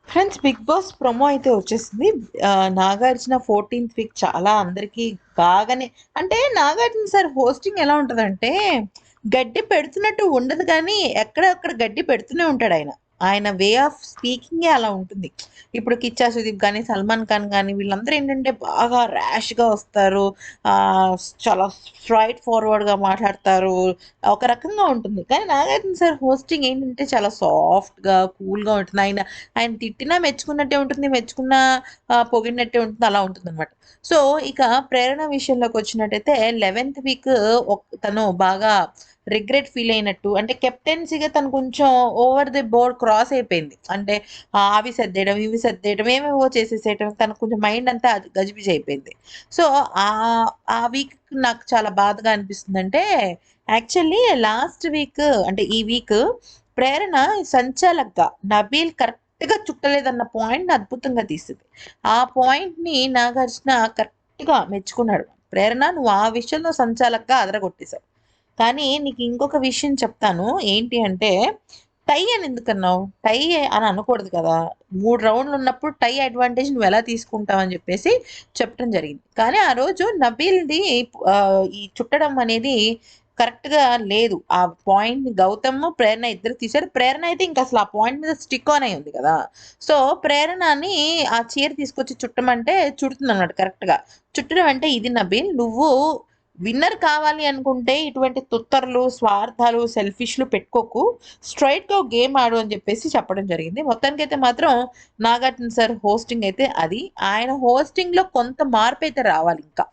Friends, big boss promo అయితే వచ్చేసింది. Nagarjuna 14th week చాలా అందరికీ బాగానే, అంటే నాగార్జున సార్ హోస్టింగ్ ఎలా ఉంటదంటే, గడ్డి పెడుతున్నట్టు ఉండదు కానీ ఎక్కడక్కడ గడ్డి పెడుతూనే ఉంటాడు ఆయన. ఆయన వే ఆఫ్ స్పీకింగే అలా ఉంటుంది. ఇప్పుడు కిచ్చా సుదీప్ గానీ, సల్మాన్ ఖాన్ గానీ వీళ్ళందరూ ఏంటంటే బాగా ర్యాష్‌గా వస్తారు. చాలా స్ట్రెయిట్ ఫార్వర్డ్‌గా మాట్లాడతారు. ఒక రకంగా ఉంటుంది. కానీ నాగార్జున సార్ హోస్టింగ్ ఏంటంటే చాలా సాఫ్ట్‌గా, కూల్‌గా ఉంటుంది. ఆయన ఆయన తిట్టినా మెచ్చుకున్నట్టే ఉంటుంది. మెచ్చుకున్నా పొగిడినట్టే ఉంటుంది. అలా ఉంటుందనమాట. సో, ఇక ప్రేరణ విషయంలోకొచ్చినట్టయితే 11th వీక్ తను బాగా రిగ్రెట్ ఫీల్ అయినట్టు, అంటే కెప్టెన్సీగా తను కొంచెం ఓవర్ ది బోర్డ్ క్రాస్ అయిపోయింది. అంటే అవి సర్దేయడం, ఇవి సర్దేయడం, ఏవేవో చేసేసేయటం. తనకు కొంచెం మైండ్ అంతా గజిబిజి అయిపోయింది. సో, ఆ వీక్ నాకు చాలా బాధగా అనిపిస్తుందంటే, యాక్చువల్లీ లాస్ట్ వీక్ అంటే ఈ వీక్ ప్రేరణ సంచాలక్‌గా నబీల్ కరెక్ట్‌గా చుట్టలేదన్న పాయింట్‌ని అద్భుతంగా తీసింది. ఆ పాయింట్‌ని నాగార్జున కరెక్ట్‌గా మెచ్చుకున్నాడు. ప్రేరణ, నువ్వు ఆ విషయంలో సంచాలక్‌గా అదరగొట్టేసావు. కానీ నీకు ఇంకొక విషయం చెప్తాను. ఏంటి అంటే, టై అని ఎందుకన్నావు? టై అని అనకూడదు కదా! 3 రౌండ్‌లు ఉన్నప్పుడు టై అడ్వాంటేజ్ నువ్వెలా తీసుకుంటావు అని చెప్పేసి చెప్పడం జరిగింది. కానీ ఆ రోజు నబీల్‌ది ఈ చుట్టడం అనేది కరెక్ట్‌గా లేదు. ఆ పాయింట్‌ని గౌతమ్, ప్రేరణ ఇద్దరు తీశారు. ప్రేరణ అయితే ఇంకసలు ఆ పాయింట్ మీద స్టిక్ ఆన్ అయ్యి ఉంది కదా! సో, ప్రేరణని ఆ చీర తీసుకొచ్చి చుట్టమంటే చుడుతుందన్నమాట కరెక్ట్‌గా. చుట్టడం అంటే, ఇది నబీల్, నువ్వు విన్నర్ కావాలి అనుకుంటే ఇటువంటి తుత్తరులు, స్వార్థాలు, సెల్ఫిష్‌లు పెట్టుకోకు. స్ట్రెయిట్‌గా ఒక గేమ్ ఆడు అని చెప్పేసి చెప్పడం జరిగింది. మొత్తానికైతే మాత్రం నాగార్జున సార్ హోస్టింగ్ అయితే అది. ఆయన హోస్టింగ్‌లో కొంత మార్పయితే రావాలింకా.